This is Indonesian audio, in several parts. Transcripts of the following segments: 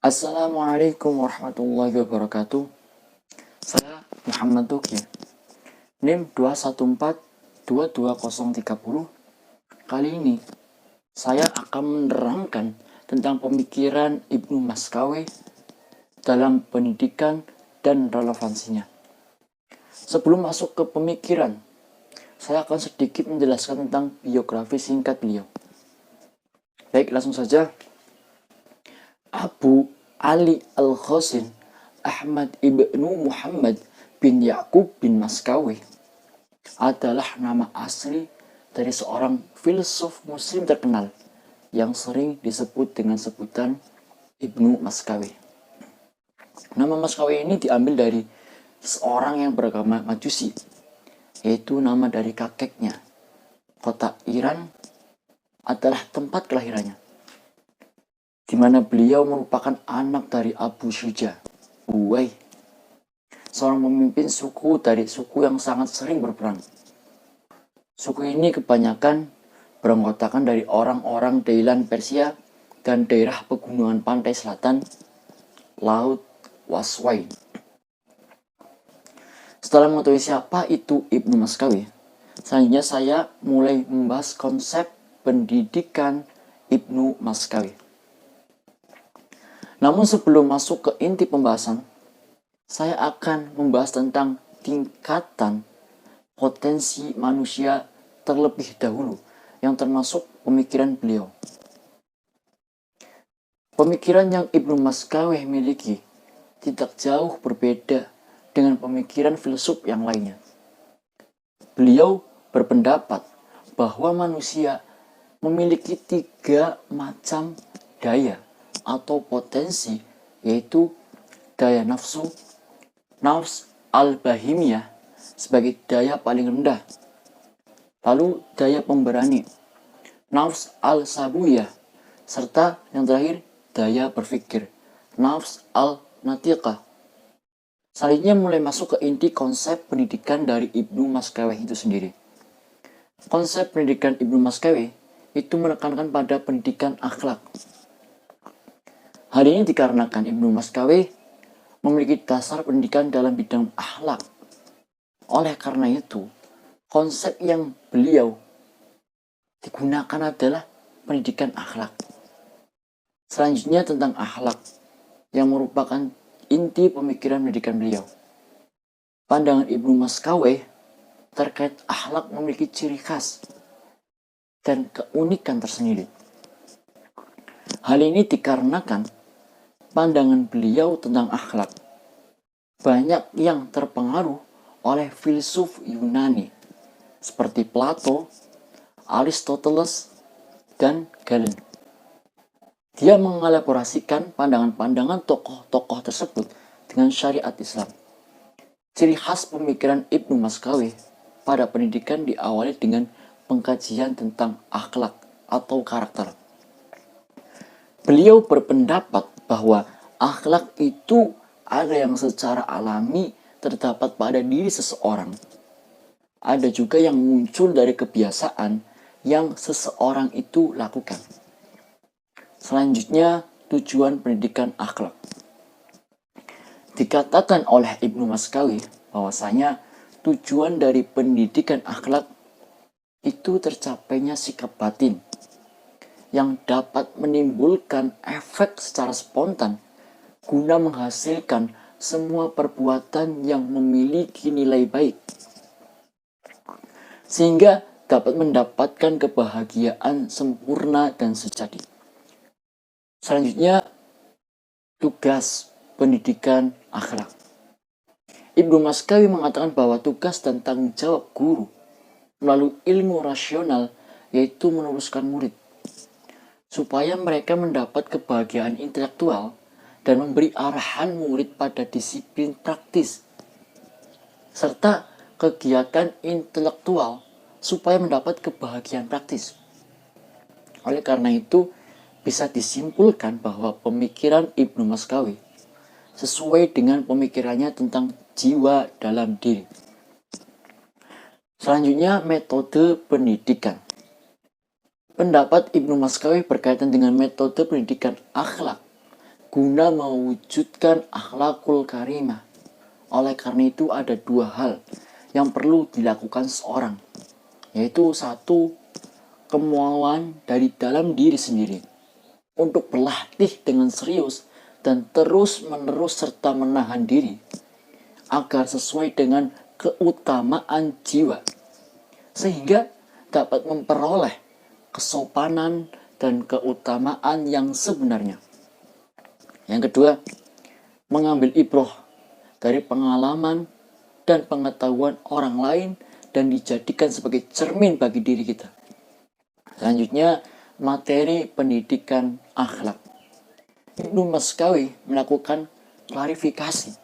Assalamualaikum warahmatullahi wabarakatuh. Saya Muhammad Tuki. NIM 214-22030. Kali ini saya akan menerangkan tentang pemikiran Ibnu Maskawih dalam pendidikan dan relevansinya. Sebelum masuk ke pemikiran, saya akan sedikit menjelaskan tentang biografi singkat beliau. Baik, langsung saja. Abu Ali Al-Khasin Ahmad ibnu Muhammad bin Yaqub bin Maskawih adalah nama asli dari seorang filsuf muslim terkenal yang sering disebut dengan sebutan Ibnu Maskawih. Nama Maskawih ini diambil dari seorang yang beragama Majusi, yaitu nama dari kakeknya. Kota Iran adalah tempat kelahirannya, di mana beliau merupakan anak dari Abu Syuja, Uwais, seorang pemimpin suku dari suku yang sangat sering berperang. Suku ini kebanyakan beranggotakan dari orang-orang Dailan Persia dan daerah pegunungan pantai selatan Laut Waswain. Setelah mengetahui siapa itu Ibnu Maskawih, selanjutnya saya mulai membahas konsep pendidikan Ibnu Maskawih. Namun sebelum masuk ke inti pembahasan, saya akan membahas tentang tingkatan potensi manusia terlebih dahulu, yang termasuk pemikiran beliau. Pemikiran yang Ibnu Maskawih miliki tidak jauh berbeda dengan pemikiran filsuf yang lainnya. Beliau berpendapat bahwa manusia memiliki 3 macam daya atau potensi, yaitu daya nafsu, nafs al-bahimiyah sebagai daya paling rendah, lalu daya pemberani, nafs al-sabuyah, serta yang terakhir daya berpikir, nafs al-natiqah. Selanjutnya mulai masuk ke inti konsep pendidikan dari Ibnu Maskawih itu sendiri. Konsep pendidikan Ibnu Maskawih itu menekankan pada pendidikan akhlak. Hal ini dikarenakan Ibnu Maskawih memiliki dasar pendidikan dalam bidang akhlak. Oleh karena itu, konsep yang beliau digunakan adalah pendidikan akhlak. Selanjutnya tentang akhlak, yang merupakan inti pemikiran pendidikan beliau. Pandangan Ibnu Maskawih terkait akhlak memiliki ciri khas dan keunikan tersendiri. Hal ini dikarenakan pandangan beliau tentang akhlak banyak yang terpengaruh oleh filsuf Yunani seperti Plato, Aristoteles, dan Galen. Dia mengelaborasikan pandangan-pandangan tokoh-tokoh tersebut dengan syariat Islam. Ciri khas pemikiran Ibnu Maskawih pada pendidikan diawali dengan pengkajian tentang akhlak atau karakter. Beliau berpendapat bahwa akhlak itu ada yang secara alami terdapat pada diri seseorang. Ada juga yang muncul dari kebiasaan yang seseorang itu lakukan. Selanjutnya, tujuan pendidikan akhlak. Dikatakan oleh Ibnu Maskawih bahwasanya tujuan dari pendidikan akhlak itu tercapainya sikap batin yang dapat menimbulkan efek secara spontan guna menghasilkan semua perbuatan yang memiliki nilai baik, sehingga dapat mendapatkan kebahagiaan sempurna dan sejati. Selanjutnya, tugas pendidikan akhlak. Ibnu Maskawih mengatakan bahwa tugas dan tanggung jawab guru melalui ilmu rasional yaitu meluruskan murid, supaya mereka mendapat kebahagiaan intelektual dan memberi arahan murid pada disiplin praktis serta kegiatan intelektual supaya mendapat kebahagiaan praktis. Oleh karena itu, bisa disimpulkan bahwa pemikiran Ibnu Maskawih sesuai dengan pemikirannya tentang jiwa dalam diri. Selanjutnya, metode pendidikan. Pendapat Ibnu Maskawih berkaitan dengan metode pendidikan akhlak guna mewujudkan akhlakul karimah. Oleh karena itu ada dua hal yang perlu dilakukan seorang, yaitu satu, kemauan dari dalam diri sendiri untuk berlatih dengan serius dan terus-menerus serta menahan diri agar sesuai dengan keutamaan jiwa, sehingga dapat memperoleh kesopanan dan keutamaan yang sebenarnya. Yang kedua, mengambil ibroh dari pengalaman dan pengetahuan orang lain dan dijadikan sebagai cermin bagi diri kita. Selanjutnya, materi pendidikan akhlak. Ibnu Maskawi melakukan klarifikasi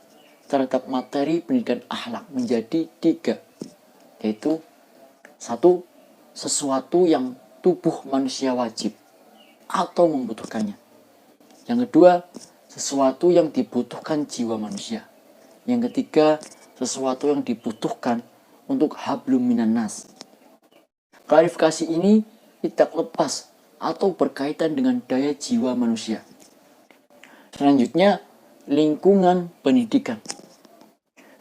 terhadap materi pendidikan akhlak menjadi 3, yaitu 1. Sesuatu yang tubuh manusia wajib atau membutuhkannya. Yang kedua, sesuatu yang dibutuhkan jiwa manusia. Yang ketiga, sesuatu yang dibutuhkan untuk hablum minan nas. Klarifikasi ini tidak lepas atau berkaitan dengan daya jiwa manusia. Selanjutnya, lingkungan pendidikan.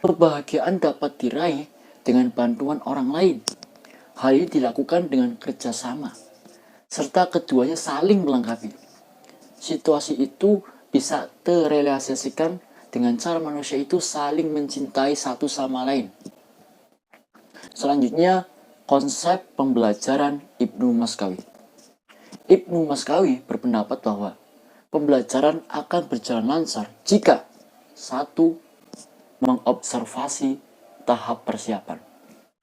Kebahagiaan dapat diraih dengan bantuan orang lain. Hal ini dilakukan dengan kerjasama, serta keduanya saling melengkapi. Situasi itu bisa terrealisasikan dengan cara manusia itu saling mencintai satu sama lain. Selanjutnya, konsep pembelajaran Ibnu Maskawi. Ibnu Maskawi berpendapat bahwa pembelajaran akan berjalan lancar jika 1. Mengobservasi tahap persiapan.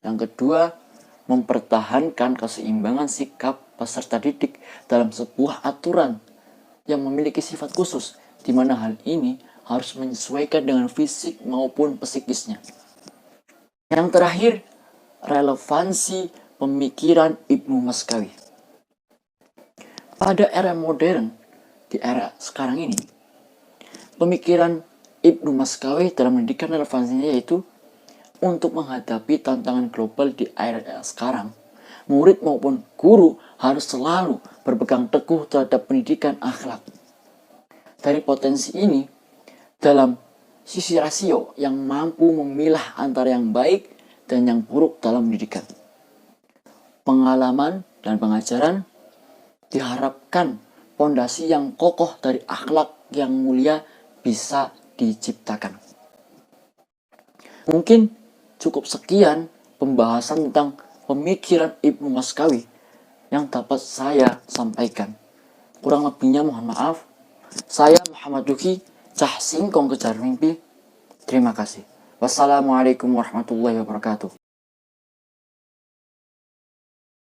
Yang kedua, mempertahankan keseimbangan sikap peserta didik dalam sebuah aturan yang memiliki sifat khusus, di mana hal ini harus menyesuaikan dengan fisik maupun psikisnya. Yang terakhir, relevansi pemikiran Ibnu Maskawi. Pada era modern, di era sekarang ini, pemikiran Ibnu Maskawi dalam pendidikan relevansinya yaitu untuk menghadapi tantangan global di era sekarang, murid maupun guru harus selalu berpegang teguh terhadap pendidikan akhlak. Dari potensi ini, dalam sisi rasio yang mampu memilah antara yang baik dan yang buruk dalam pendidikan. Pengalaman dan pengajaran diharapkan pondasi yang kokoh dari akhlak yang mulia bisa diciptakan. Mungkin cukup sekian pembahasan tentang pemikiran Ibnu Maskawi yang dapat saya sampaikan. Kurang lebihnya mohon maaf. Saya Muhammad Duki, Cah Singkong Kejar Mimpi. Terima kasih. Wassalamualaikum warahmatullahi wabarakatuh.